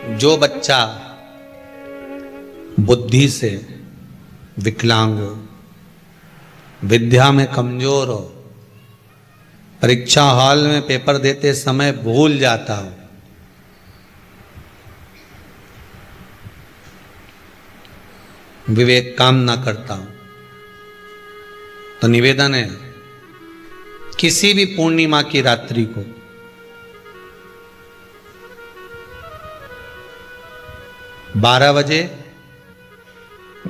जो बच्चा बुद्धि से विकलांग हो, विद्या में कमजोर हो, परीक्षा हॉल में पेपर देते समय भूल जाता हो, विवेक काम ना करता हो, तो निवेदन है किसी भी पूर्णिमा की रात्रि को बारह बजे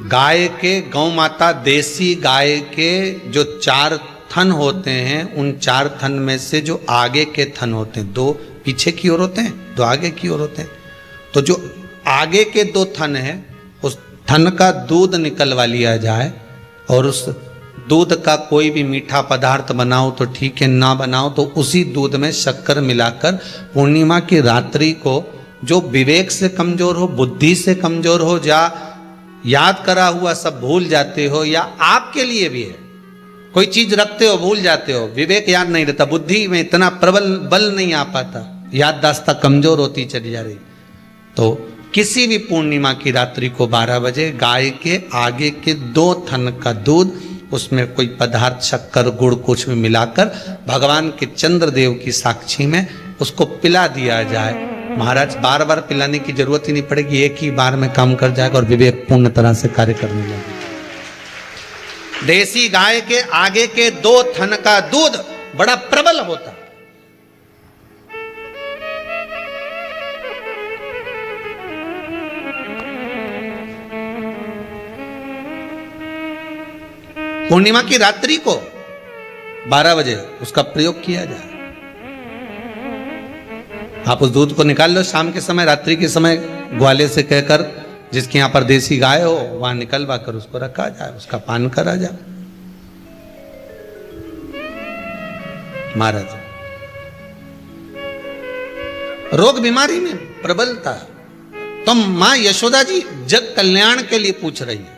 गाय के, गौ माता देसी गाय के जो 4 थन होते हैं, उन 4 थन में से जो आगे के थन होते हैं, 2 पीछे की ओर होते हैं, 2 आगे की ओर होते हैं, तो जो आगे के 2 थन है उस थन का दूध निकलवा लिया जाए और उस दूध का कोई भी मीठा पदार्थ बनाओ तो ठीक है, ना बनाओ तो उसी दूध में शक्कर मिलाकर पूर्णिमा की रात्रि को जो विवेक से कमजोर हो, बुद्धि से कमजोर हो, या याद करा हुआ सब भूल जाते हो, या आपके लिए भी है कोई चीज रखते हो भूल जाते हो, विवेक याद नहीं रहता, बुद्धि में इतना प्रबल बल नहीं आ पाता, याददाश्त कमजोर होती चली जा रही, तो किसी भी पूर्णिमा की रात्रि को 12 बजे गाय के आगे के 2 थन का दूध, उसमें कोई पदार्थ शक्कर गुड़ कुछ भी मिलाकर भगवान के चंद्रदेव की साक्षी में उसको पिला दिया जाए। महाराज बार बार पिलाने की जरूरत ही नहीं पड़ेगी, एक ही बार में काम कर जाएगा और विवेक पूर्ण तरह से कार्य करने लगेगा। देसी गाय के आगे के 2 थन का दूध बड़ा प्रबल होता, पूर्णिमा की रात्रि को 12 बजे उसका प्रयोग किया जाए। आप उस दूध को निकाल लो शाम के समय, रात्रि के समय ग्वाले से कहकर जिसके यहां पर देसी गाय हो वहां निकलवा कर उसको रखा जाए, उसका पान करा जाए। महाराज रोग बीमारी में प्रबलता, तो मां यशोदा जी जग कल्याण के लिए पूछ रही है,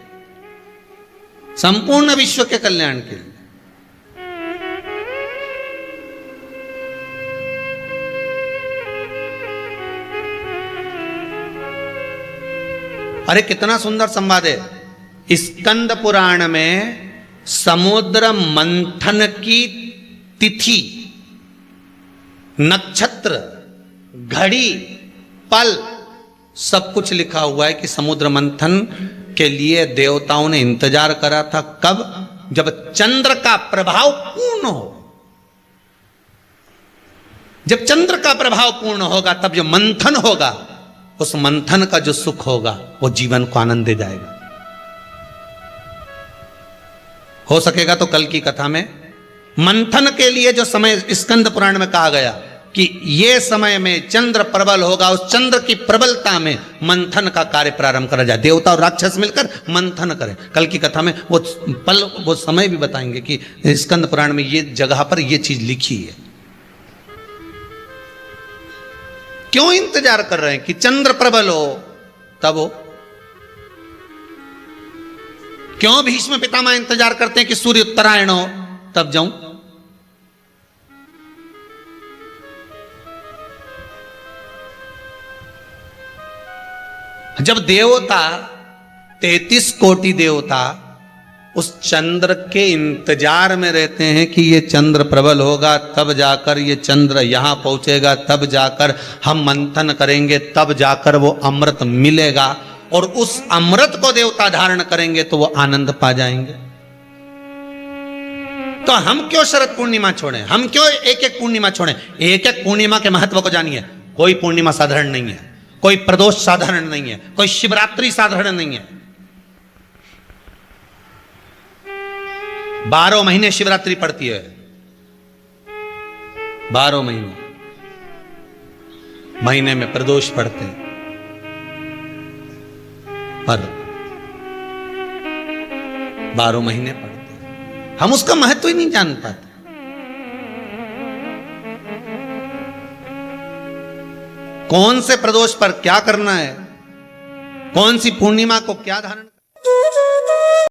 संपूर्ण विश्व के कल्याण के लिए। अरे कितना सुंदर संवाद है। स्कंद पुराण में समुद्र मंथन की तिथि, नक्षत्र, घड़ी, पल सब कुछ लिखा हुआ है कि समुद्र मंथन के लिए देवताओं ने इंतजार करा था। कब? जब चंद्र का प्रभाव पूर्ण हो। जब चंद्र का प्रभाव पूर्ण होगा तब जो मंथन होगा, उस मंथन का जो सुख होगा वो जीवन को आनंद दे जाएगा। हो सकेगा तो कल की कथा में मंथन के लिए जो समय स्कंद पुराण में कहा गया कि ये समय में चंद्र प्रबल होगा, उस चंद्र की प्रबलता में मंथन का कार्य प्रारंभ करा जाए। देवता और राक्षस मिलकर मंथन करें। कल की कथा में वो पल, वो समय भी बताएंगे कि स्कंद पुराण में ये जगह पर ये चीज लिखी है। क्यों इंतजार कर रहे हैं कि चंद्र प्रबल हो तब हो? क्यों भीष्म पितामह इंतजार करते हैं कि सूर्य उत्तरायण हो तब जाऊं? जब देवता 33 कोटि देवता उस चंद्र के इंतजार में रहते हैं कि ये चंद्र प्रबल होगा तब जाकर ये चंद्र यहां पहुंचेगा, तब जाकर हम मंथन करेंगे, तब जाकर वो अमृत मिलेगा और उस अमृत को देवता धारण करेंगे तो वो आनंद पा जाएंगे। तो हम क्यों शरद पूर्णिमा छोड़ें? हम क्यों एक एक पूर्णिमा छोड़ें? एक एक पूर्णिमा के महत्व को जानिए। कोई पूर्णिमा साधारण नहीं है, कोई प्रदोष साधारण नहीं है, कोई शिवरात्रि साधारण नहीं है। 12 महीने शिवरात्रि पड़ती है, 12 महीने में प्रदोष पड़ते हैं, पर 12 महीने पड़ते हैं। हम उसका महत्व ही नहीं जान पाते। कौन से प्रदोष पर क्या करना है, कौन सी पूर्णिमा को क्या धारण